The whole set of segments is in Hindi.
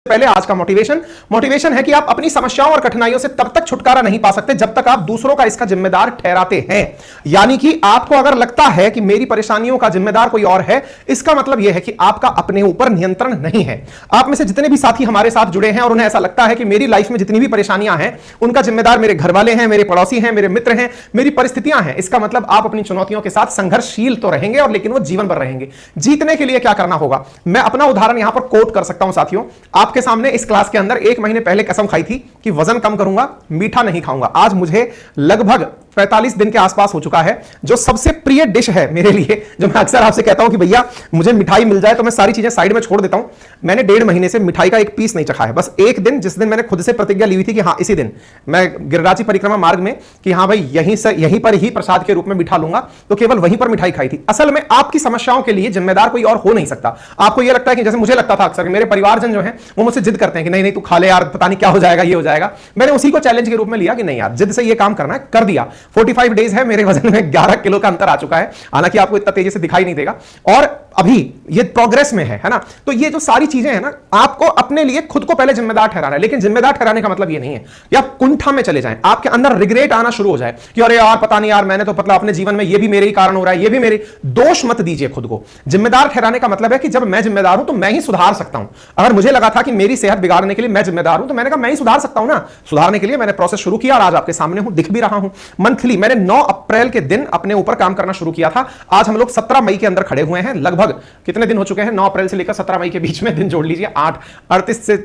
पहले आज का मोटिवेशन है कि आप अपनी समस्याओं और कठिनाइयों से तब तक छुटकारा नहीं पा सकते जब तक आप दूसरों का इसका जिम्मेदार ठहराते हैं। यानी कि आपको अगर लगता है कि मेरी परेशानियों का जिम्मेदार कोई और है, इसका मतलब यह है कि आपका अपने ऊपर नियंत्रण नहीं है। आप में से जितने भी साथी हमारे साथ जुड़े हैं और उन्हें ऐसा लगता है कि मेरी लाइफ में जितनी भी परेशानियां हैं उनका जिम्मेदार मेरे घर वाले हैं, मेरे पड़ोसी हैं, मेरे मित्र हैं, मेरी परिस्थितियां हैं, इसका मतलब आप अपनी चुनौतियों के साथ संघर्षशील तो रहेंगे और लेकिन वो जीवन भर रहेंगे। जीतने के लिए क्या करना होगा, मैं अपना उदाहरण यहां पर कोट कर सकता हूं साथियों। आपके सामने इस क्लास के अंदर 1 महीने पहले कसम खाई थी कि वजन कम करूंगा, मीठा नहीं खाऊंगा। आज मुझे लगभग 45 दिन के आसपास हो चुका है। जो सबसे प्रिय डिश है मेरे लिए, जो मैं अक्सर आपसे कहता हूं कि भैया मुझे मिठाई मिल जाए तो मैं सारी चीजें साइड में छोड़ देता हूं, मैंने 1.5 महीने से मिठाई का एक पीस नहीं चखा है। बस एक दिन, जिस दिन मैंने खुद से प्रतिज्ञा ली हुई थी कि हाँ इसी दिन मैं गिरिराज परिक्रमा मार्ग में कि हाँ भाई यहीं पर ही प्रसाद के रूप में मिठा लूंगा, तो केवल वहीं पर मिठाई खाई थी। असल में आपकी समस्याओं के लिए जिम्मेदार कोई और हो नहीं सकता। आपको यह लगता है कि जैसे मुझे लगता था अक्सर, मेरे परिवारजन जो है वो मुझसे जिद करते हैं कि नहीं नहीं तू खा ले यार, पता नहीं क्या हो जाएगा, ये हो जाएगा। मैंने उसी को चैलेंज के रूप में लिया कि नहीं यार, जिद से ये काम करना है, कर दिया। 45 डेज है, मेरे वजन में 11 किलो का अंतर आ चुका है। हालांकि आपको इतना तेजी से दिखाई नहीं देगा और अभी ये प्रोग्रेस में है ना। तो ये जो सारी चीजें हैं ना, आपको अपने लिए खुद को पहले जिम्मेदार ठहराना है। लेकिन जिम्मेदार ठहराने का मतलब ये नहीं है कि आप कुंठा में चले जाएं, आपके अंदर रिग्रेट आना शुरू हो जाए कि अरे यार पता नहीं यार, मैंने तो मतलब अपने जीवन में ये भी मेरे ही कारण हो रहा है, ये भी मेरे। दोष मत दीजिए खुद को। जिम्मेदार ठहराने का मतलब है कि जब मैं जिम्मेदार हूं तो मैं ही सुधार सकता हूं। अगर मुझे लगा था कि मेरी सेहत बिगाड़ने के लिए मैं जिम्मेदार हूं, तो मैंने कहा मैं ही सुधार सकता हूं ना। सुधारने के लिए मैंने प्रोसेस शुरू किया और आज आपके सामने हूं, दिख भी रहा हूं। मंथली मैंने 9 अप्रैल के दिन अपने ऊपर काम करना शुरू किया था। आज हम लोग 17 मई के अंदर खड़े हुए हैं। लगभग कितने दिन हो चुके हैं? 9 अप्रैल से लेकर 17 मई के बीच में दिन जोड़ लीजिए, 38 से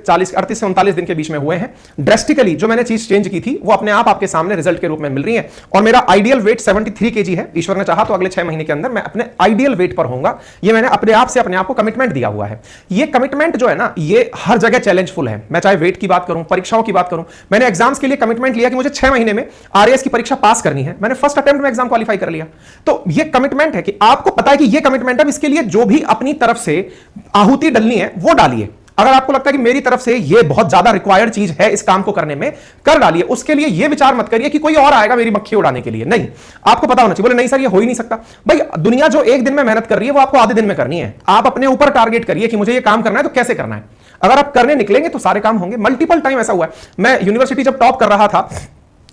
39 दिन के बीच में हुए हैं। ड्रेस्टिकली जो मैंने चीज चेंज की थी वो अपने आप आपके सामने रिजल्ट के रूप में मिल रही है। और मेरा आइडियल वेट 73 kg है। ईश्वर ने चाहा तो अगले 6 महीने के अंदर मैं अपने आइडियल वेट पर होऊंगा। ये मैंने अपने आप से अपने आप को कमिटमेंट दिया हुआ है। ये कमिटमेंट जो है ना, ये हर जगह चैलेंजफुल है। मैं चाहे वेट की बात करूं, परीक्षाओं की बात करूं, मैंने एग्जाम्स के लिए कमिटमेंट लिया कि मुझे 6 महीने में आरएएस की परीक्षा पास करनी है। मैंने फर्स्ट अटेम्प्ट में एग्जाम क्वालिफाई कर लिया। तो ये कमिटमेंट है कि आपको पता है कि ये कमिटमेंट है, इसके लिए जो भी अपनी तरफ से आहुति डालनी है वो डालिए। अगर आपको लगता है कि मेरी तरफ से ये बहुत ज्यादा रिक्वायर्ड चीज है इस काम को करने में, कर डालिए। उसके लिए ये विचार मत करिए कि कोई और आएगा मेरी मक्खी उड़ाने के लिए। नहीं, आपको पता होना चाहिए। बोले नहीं सर ये हो ही नहीं सकता। भाई दुनिया जो एक दिन में मेहनत कर रही है वो आपको आधे दिन में करनी है। आप अपने ऊपर टारगेट करिए कि मुझे ये काम करना है तो कैसे करना है। अगर आप करने निकलेंगे तो सारे काम होंगे। मल्टीपल टाइम ऐसा हुआ है। मैं यूनिवर्सिटी जब टॉप कर रहा था,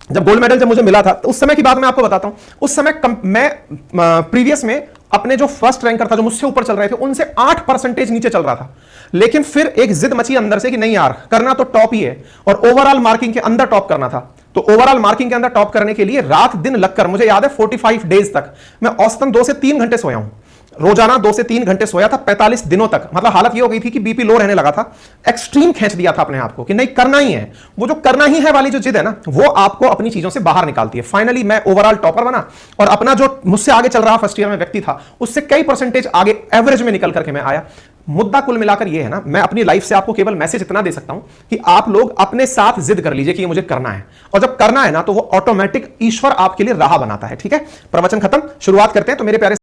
जब गोल्ड मेडल जब मुझे मिला था, तो उस समय की बात मैं आपको बताता हूं। उस समय मैं प्रीवियस में अपने जो फर्स्ट रैंकर था, जो मुझसे ऊपर चल रहे थे, उनसे 8% नीचे चल रहा था। लेकिन फिर एक जिद मची अंदर से कि नहीं यार, करना तो टॉप ही है और ओवरऑल मार्किंग के अंदर टॉप करना था। तो ओवरऑल मार्किंग के अंदर टॉप करने के लिए रात दिन लगकर, मुझे याद है 45 डेज तक मैं औसतन 2 से 3 घंटे सोया हूं। रोजाना 2 से 3 घंटे सोया था 45 दिनों तक। मतलब हालत ये हो गई थी कि बीपी लो रहने लगा था। एक्सट्रीम खींच दिया था अपने आप को कि नहीं करना ही है। वो जो करना ही है वाली जो जिद है ना, वो आपको अपनी चीजों से बाहर निकालती है। फाइनली मैं ओवरऑल टॉपर बना और अपना जो मुझसे आगे चल रहा फर्स्ट ईयर में व्यक्ति था, उससे कई परसेंटेज आगे एवरेज में निकल करके मैं आया। मुद्दा कुल मिलाकर ये है ना, मैं अपनी लाइफ से आपको केवल मैसेज इतना दे सकता हूं कि आप लोग अपने साथ जिद कर लीजिए कि ये मुझे करना है। और जब करना है ना, तो वो ऑटोमेटिक ईश्वर आपके लिए राह बनाता है। ठीक है, प्रवचन खत्म, शुरुआत करते हैं। तो मेरे प्यारे